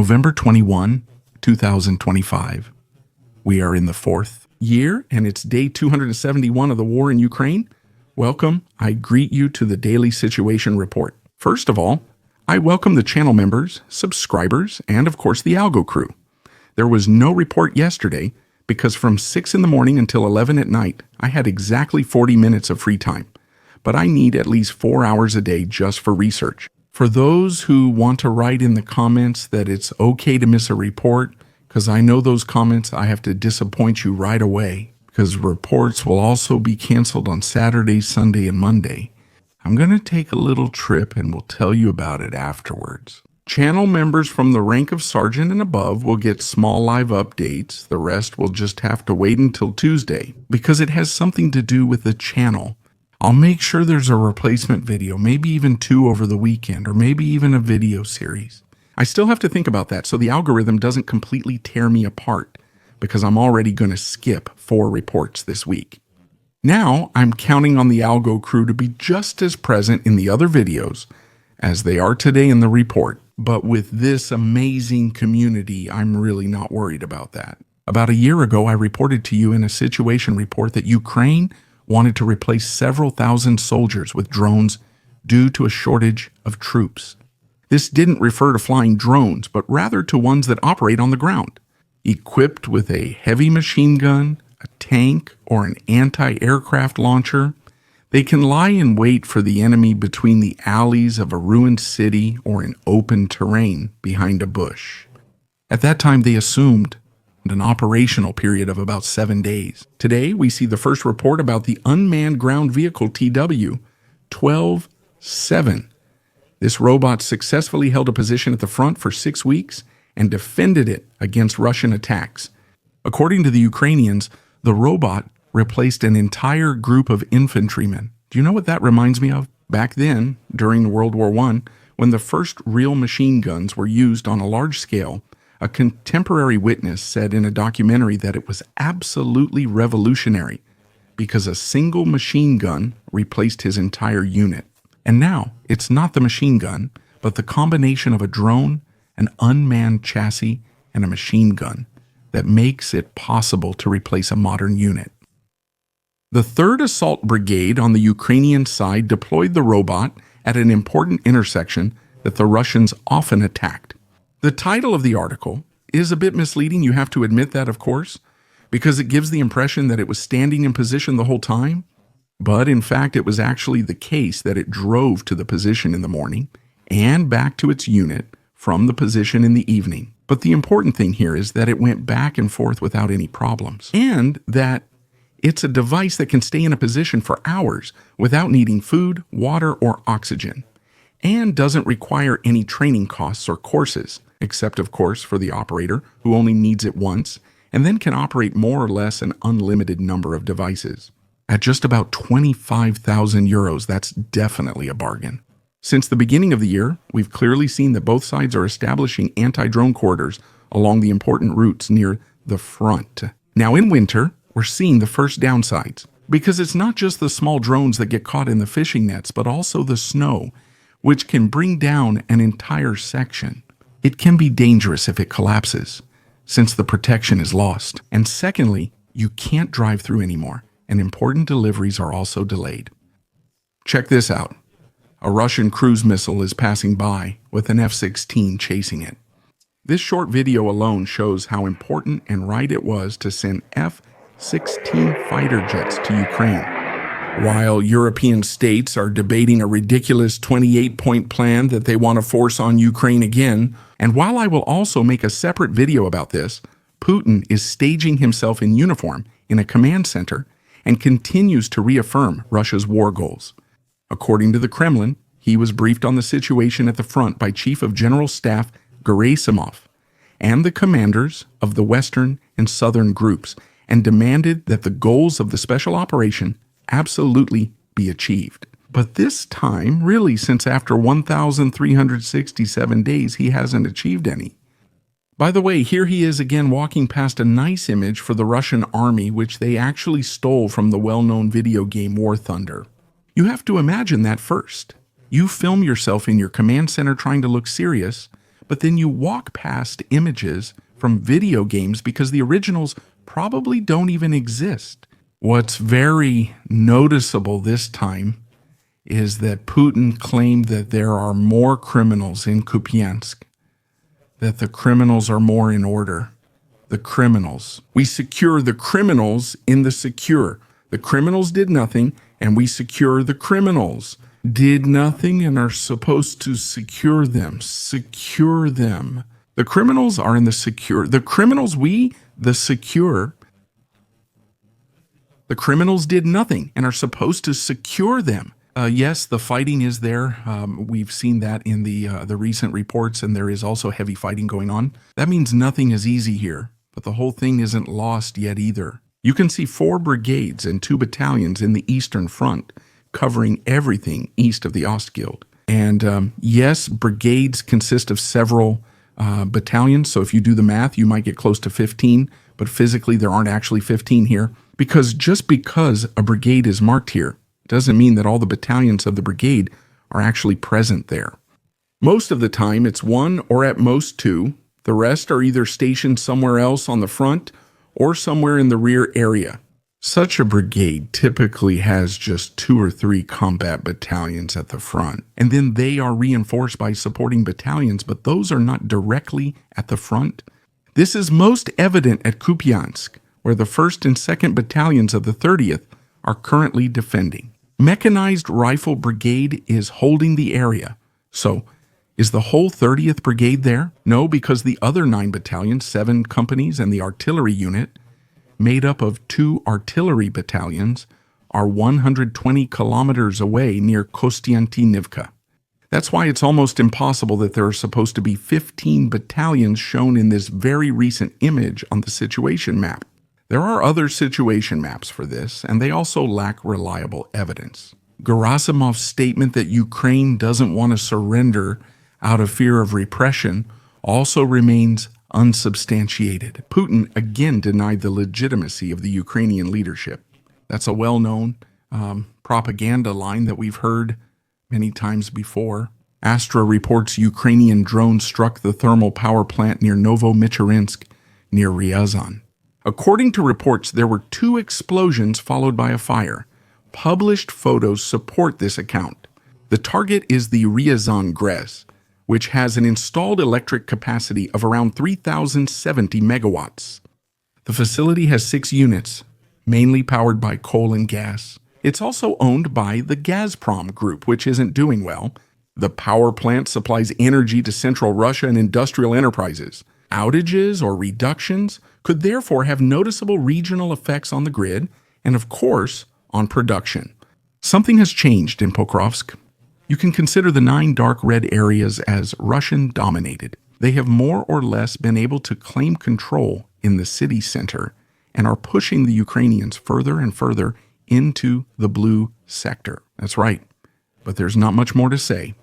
November 21, 2025. We are in the fourth year, and it's day 271 of the war in Ukraine. Welcome. I greet you to the Daily Situation Report. First of all, I welcome the channel members, subscribers, and of course the Algo crew. There was no report yesterday because from 6 in the morning until 11 at night, I had exactly 40 minutes of free time. But I need at least 4 hours a day just for research. For those who want to write in the comments that it's okay to miss a report, because I know those comments, I have to disappoint you right away, because reports will also be canceled on Saturday, Sunday, and Monday. I'm going to take a little trip and we'll tell you about it afterwards. Channel members from the rank of sergeant and above will get small live updates. The rest will just have to wait until Tuesday, because it has something to do with the channel. I'll make sure there's a replacement video, maybe even 2 over the weekend, or maybe even a video series. I still have to think about that so the algorithm doesn't completely tear me apart, because I'm already going to skip 4 reports this week. Now, I'm counting on the Algo crew to be just as present in the other videos as they are today in the report. But with this amazing community, I'm really not worried about that. About a year ago, I reported to you in a situation report that Ukraine wanted to replace several thousand soldiers with drones due to a shortage of troops. This didn't refer to flying drones, but rather to ones that operate on the ground. Equipped with a heavy machine gun, a tank, or an anti-aircraft launcher, they can lie in wait for the enemy between the alleys of a ruined city or in open terrain behind a bush. At that time, they assumed an operational period of about 7 days. Today, we see the first report about the unmanned ground vehicle TW-12-7. This robot successfully held a position at the front for 6 weeks and defended it against Russian attacks. According to the Ukrainians, the robot replaced an entire group of infantrymen. Do you know what that reminds me of? Back then, during World War I, when the first real machine guns were used on a large scale, a contemporary witness said in a documentary that it was absolutely revolutionary because a single machine gun replaced his entire unit. And now, it's not the machine gun, but the combination of a drone, an unmanned chassis, and a machine gun that makes it possible to replace a modern unit. The 3rd Assault Brigade on the Ukrainian side deployed the robot at an important intersection that the Russians often attacked. The title of the article is a bit misleading, you have to admit that, of course, because it gives the impression that it was standing in position the whole time. But in fact, it was actually the case that it drove to the position in the morning and back to its unit from the position in the evening. But the important thing here is that it went back and forth without any problems, and that it's a device that can stay in a position for hours without needing food, water, or oxygen, and doesn't require any training costs or courses, except of course for the operator who only needs it once and then can operate more or less an unlimited number of devices. At just about 25,000 euros, that's definitely a bargain. Since the beginning of the year, we've clearly seen that both sides are establishing anti-drone corridors along the important routes near the front. Now in winter, we're seeing the first downsides, because it's not just the small drones that get caught in the fishing nets, but also the snow, which can bring down an entire section. It can be dangerous if it collapses, since the protection is lost. And secondly, you can't drive through anymore, and important deliveries are also delayed. Check this out. A Russian cruise missile is passing by with an F-16 chasing it. This short video alone shows how important and right it was to send F-16 fighter jets to Ukraine. While European states are debating a ridiculous 28-point plan that they want to force on Ukraine again, and while I will also make a separate video about this, Putin is staging himself in uniform in a command center and continues to reaffirm Russia's war goals. According to the Kremlin, he was briefed on the situation at the front by Chief of General Staff Gerasimov and the commanders of the Western and Southern groups, and demanded that the goals of the special operation absolutely be achieved. But this time, really, since after 1,367 days, he hasn't achieved any. By the way, here he is again walking past a nice image for the Russian army, which they actually stole from the well-known video game War Thunder. You have to imagine that first. You film yourself in your command center trying to look serious, but then you walk past images from video games because the originals probably don't even exist. What's very noticeable this time is that Putin claimed that there are more criminals in Kupiansk, that the criminals are more in order. The criminals. We secure the criminals in the secure. The criminals did nothing, and we secure the criminals. Did nothing and are supposed to secure them. Secure them. The criminals are in the secure. The criminals, the secure. The criminals did nothing and are supposed to secure them. Yes, the fighting is there. We've seen that in the recent reports, and there is also heavy fighting going on. That means nothing is easy here, but the whole thing isn't lost yet either. You can see 4 brigades and 2 battalions in the Eastern Front, covering everything east of the Ostguild. And yes, brigades consist of several battalions, so if you do the math, you might get close to 15, but physically there aren't actually 15 here, because just because a brigade is marked here doesn't mean that all the battalions of the brigade are actually present there. Most of the time, it's 1 or at most 2. The rest are either stationed somewhere else on the front or somewhere in the rear area. Such a brigade typically has just 2 or 3 combat battalions at the front, and then they are reinforced by supporting battalions, but those are not directly at the front. This is most evident at Kupiansk, where the 1st and 2nd battalions of the 30th are currently defending. Mechanized Rifle Brigade is holding the area. So, is the whole 30th Brigade there? No, because the other 9 battalions, 7 companies, and the artillery unit, made up of 2 artillery battalions, are 120 kilometers away near Kostiantynivka. That's why it's almost impossible that there are supposed to be 15 battalions shown in this very recent image on the situation map. There are other situation maps for this, and they also lack reliable evidence. Gerasimov's statement that Ukraine doesn't want to surrender out of fear of repression also remains unsubstantiated. Putin again denied the legitimacy of the Ukrainian leadership. That's a well-known propaganda line that we've heard many times before. Astra reports Ukrainian drones struck the thermal power plant near Novomicharinsk, near Ryazan. According to reports, there were 2 explosions followed by a fire. Published photos support this account. The target is the Ryazan GRES, which has an installed electric capacity of around 3,070 megawatts. The facility has 6 units, mainly powered by coal and gas. It's also owned by the Gazprom Group, which isn't doing well. The power plant supplies energy to central Russia and industrial enterprises. Outages or reductions could therefore have noticeable regional effects on the grid and, of course, on production. Something has changed in Pokrovsk. You can consider the 9 dark red areas as Russian-dominated. They have more or less been able to claim control in the city center and are pushing the Ukrainians further and further into the blue sector. That's right, but there's not much more to say.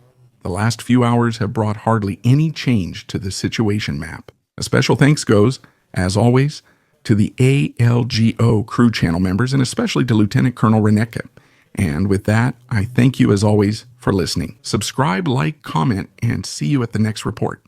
The last few hours have brought hardly any change to the situation map. A special thanks goes, as always, to the ALGO crew channel members and especially to Lieutenant Colonel Reneke. And with that, I thank you as always for listening. Subscribe, like, comment, and see you at the next report.